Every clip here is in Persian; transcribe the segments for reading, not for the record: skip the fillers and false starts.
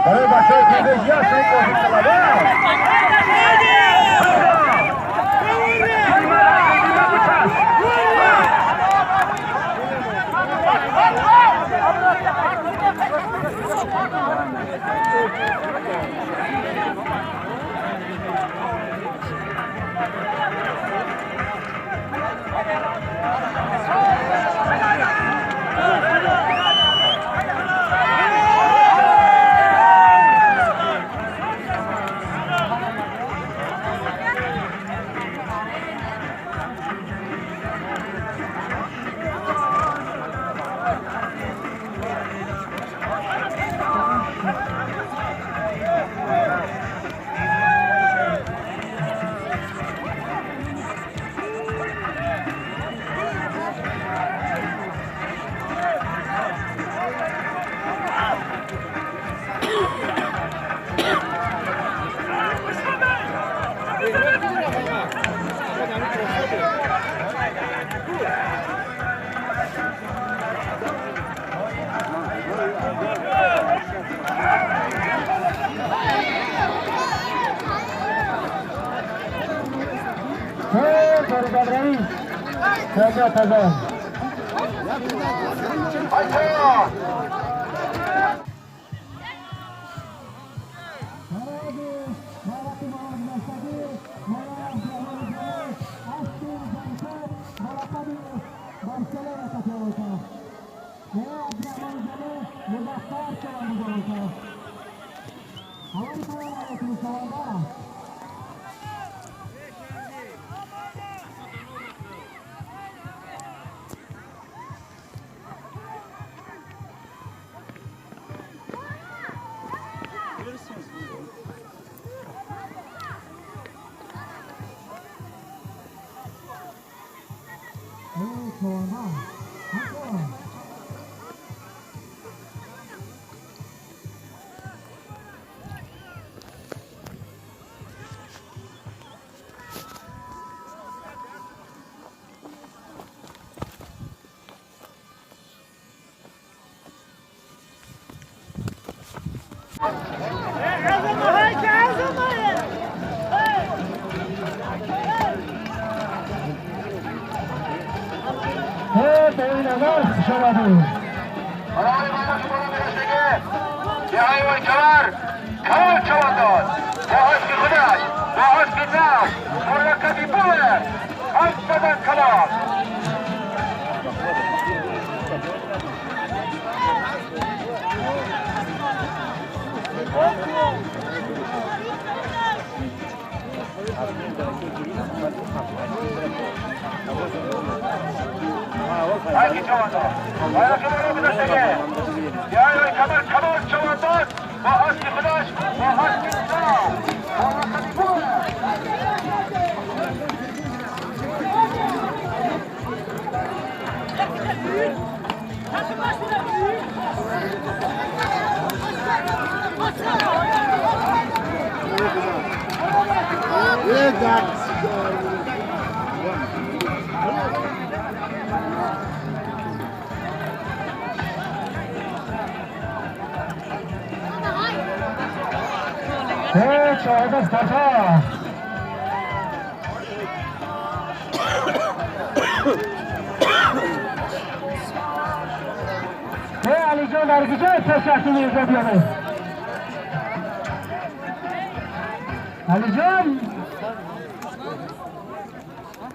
برای بچه‌های تیمش یه اصلی بازی شده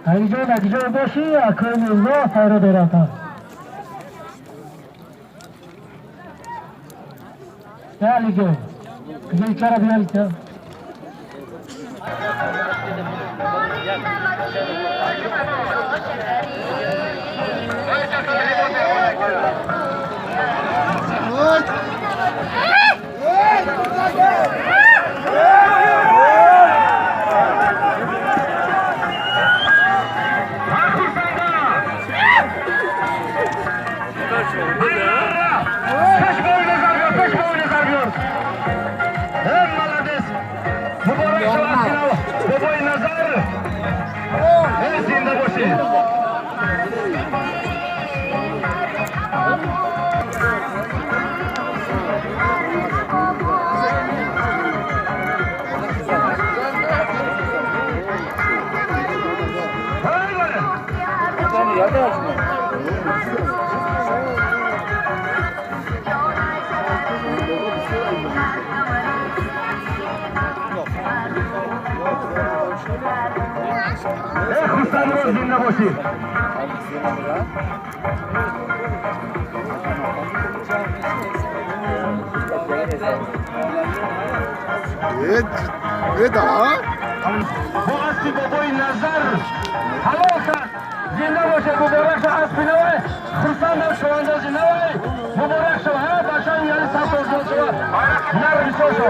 علی جان اگه جا باشی اکرم الله خیر دارد علی جان کجایی چرا بیاری که امروز زنده باشید. با اسبی بابای نظر حلال کرد. زنده باشه. مبارک شو اسبی نوی. خرسند در شوانده زنده وی. مبارک شو. همه بچه یعنی سمت زن شو. نر بسیار شو.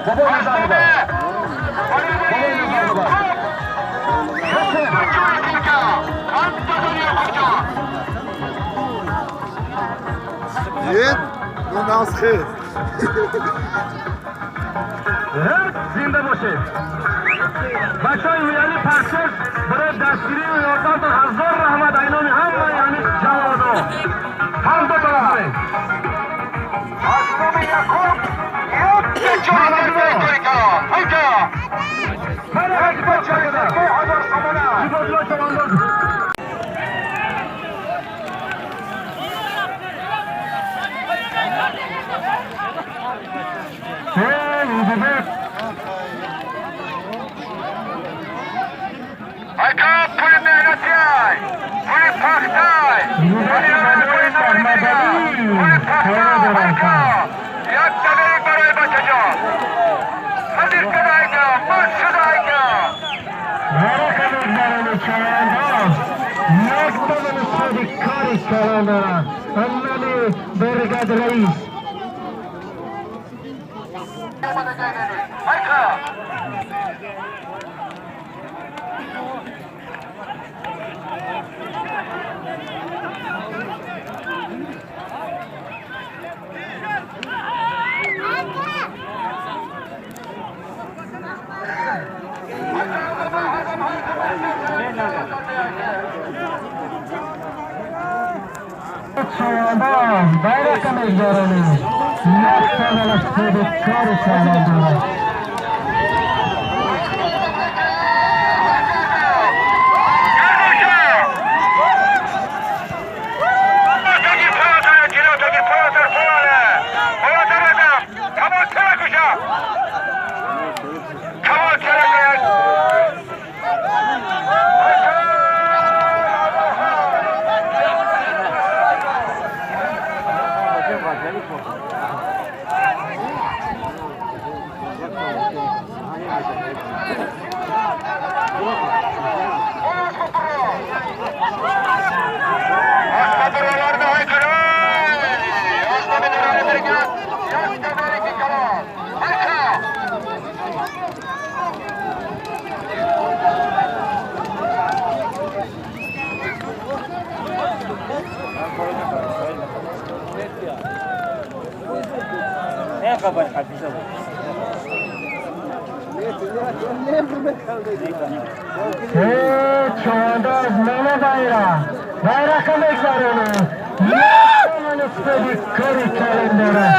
بابای نظر بابای نظر بابای. Нет, ну нас хит. زنده باشید. بچه‌های ویالی پرسش برای دستگیری و یاردن هزار رحمت اینامی همه یعنی جوانو هم دو طرفه اسلامی یکم یک چهار دیگری کنم هیچه هر یک بچه کنم هزار سامانه جیبادلا چوانداز Aka puli mehnatiyay, puli paxtay, puli paxtay, aka, yakta beri baroy bachajam. Hadir kadayga, mashudayga. Haraka beklerini çağırdan, yakta beni çocukları çağırdan, annemi Bergad Reis. Aka. Çağırdan, bayrak emeklerini, yakta beni çocukları çağırdan. Ne kabar hadise bu? Çağdaş Mehmet Bayrak, bayrak emeklerini, yakta beni çocukları çağırdan.